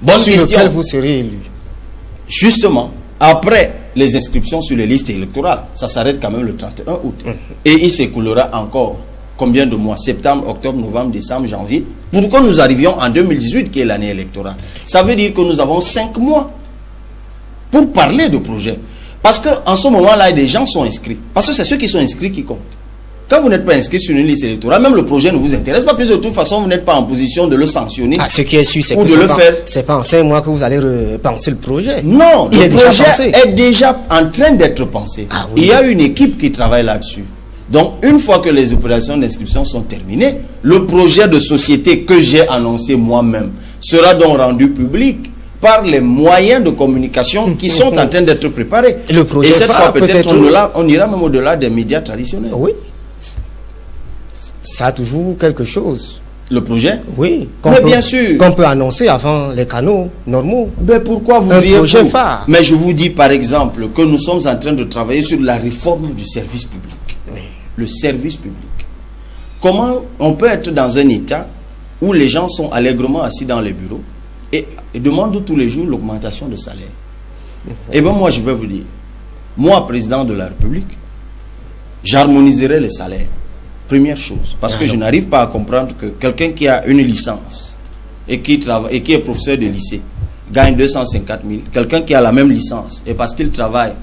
Bonne sur question. lequel vous serez élu. Justement, après les inscriptions sur les listes électorales, ça s'arrête quand même le 31 août. Et il s'écoulera encore combien de mois? Septembre, octobre, novembre, décembre, janvier, pour que nous arrivions en 2018, qui est l'année électorale. Ça veut dire que nous avons 5 mois pour parler de projet. Parce qu'en ce moment-là, des gens sont inscrits. Parce que c'est ceux qui sont inscrits qui comptent. Quand vous n'êtes pas inscrit sur une liste électorale, même le projet ne vous intéresse pas, puisque de toute façon, vous n'êtes pas en position de le sanctionner. Ah, ce qui est sûr, c'est ou que de le faire. C'est pas en 5 mois que vous allez repenser le projet. Non, il le est déjà projet pensé. est déjà en train d'être pensé. Ah, oui. Il y a une équipe qui travaille là-dessus. Donc, une fois que les opérations d'inscription sont terminées, le projet de société que j'ai annoncé moi-même sera donc rendu public par les moyens de communication qui sont en train d'être préparés. Le projet et cette fois, peut-être on ira même au-delà des médias traditionnels. Oui. Ça a toujours quelque chose. Le projet? Oui. Mais bien sûr. Qu'on peut annoncer avant les canaux normaux. Mais pourquoi vous un riez projet tout? phare. Mais je vous dis par exemple que nous sommes en train de travailler sur la réforme du service public. Oui. Le service public. Comment on peut être dans un état où les gens sont allègrement assis dans les bureaux et demandent tous les jours l'augmentation de salaire? Eh bien moi je vais vous dire, moi président de la République, j'harmoniserai les salaires. Première chose, parce que je n'arrive pas à comprendre que quelqu'un qui a une licence et qui travaille et qui est professeur de lycée gagne 250 000. Quelqu'un qui a la même licence et parce qu'il travaille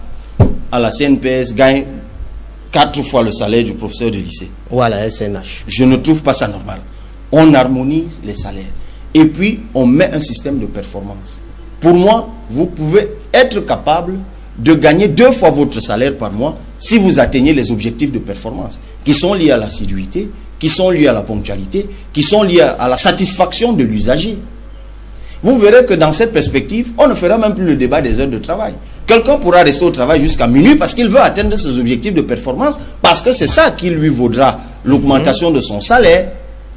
à la CNPS gagne 4 fois le salaire du professeur de lycée. Ou à la SNH. Je ne trouve pas ça normal. On harmonise les salaires et puis on met un système de performance. Pour moi, vous pouvez être capable de gagner 2 fois votre salaire par mois si vous atteignez les objectifs de performance qui sont liés à l'assiduité, qui sont liés à la ponctualité, qui sont liés à la satisfaction de l'usager. Vous verrez que dans cette perspective, on ne fera même plus le débat des heures de travail. Quelqu'un pourra rester au travail jusqu'à minuit parce qu'il veut atteindre ses objectifs de performance, parce que c'est ça qui lui vaudra l'augmentation de son salaire,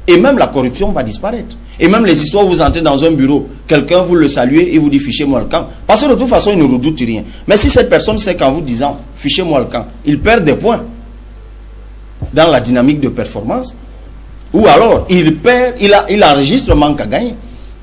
et même la corruption va disparaître. Et même les histoires où vous entrez dans un bureau, quelqu'un vous le saluez et vous dit fichez-moi le camp. Parce que de toute façon, il ne redoute rien. Mais si cette personne sait qu'en vous disant fichez-moi le camp, il perd des points dans la dynamique de performance, ou alors il perd, il enregistre le manque à gagner.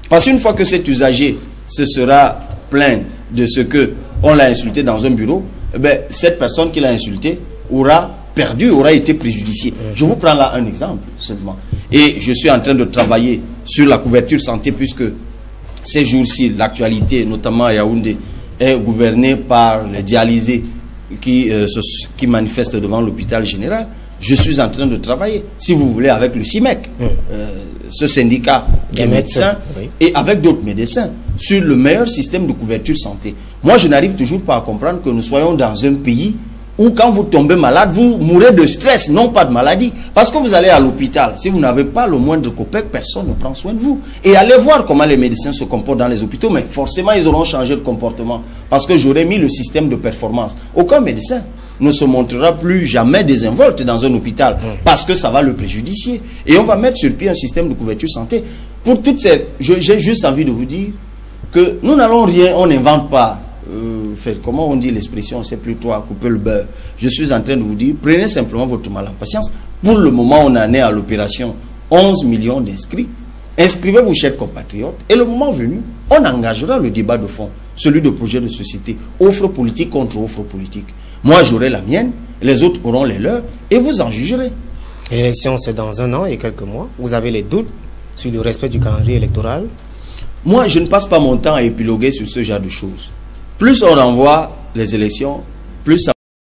Parce qu'une fois que cet usager se sera plaint de ce que on l'a insulté dans un bureau, eh bien, cette personne qui l'a insulté aura perdu, aura été préjudiciée. Je vous prends là un exemple seulement. Et je suis en train de travailler sur la couverture santé, puisque ces jours-ci, l'actualité, notamment à Yaoundé, est gouvernée par les dialysés qui manifestent devant l'hôpital général. Je suis en train de travailler, si vous voulez, avec le CIMEC, ce syndicat des médecins, oui, et avec d'autres médecins, sur le meilleur système de couverture santé. Moi, je n'arrive toujours pas à comprendre que nous soyons dans un pays où quand vous tombez malade, vous mourrez de stress, non pas de maladie. Parce que vous allez à l'hôpital, si vous n'avez pas le moindre copec, personne ne prend soin de vous. Et allez voir comment les médecins se comportent dans les hôpitaux, mais forcément, ils auront changé de comportement. Parce que j'aurais mis le système de performance. Aucun médecin ne se montrera plus jamais désinvolte dans un hôpital, parce que ça va le préjudicier. Et on va mettre sur pied un système de couverture santé. Pour toutes ces... J'ai juste envie de vous dire que nous n'allons rien, on n'invente pas. Comment on dit l'expression, c'est plus toi, couper le beurre. Je suis en train de vous dire, prenez simplement votre mal en patience. Pour le moment, on en est à l'opération 11 millions d'inscrits. Inscrivez-vous, chers compatriotes, et le moment venu, on engagera le débat de fond, celui de projet de société, offre politique contre offre politique. Moi, j'aurai la mienne, les autres auront les leurs, et vous en jugerez. L'élection, c'est dans 1 an et quelques mois. Vous avez les doutes sur le respect du calendrier électoral? Moi, je ne passe pas mon temps à épiloguer sur ce genre de choses. Plus on renvoie les élections, plus ça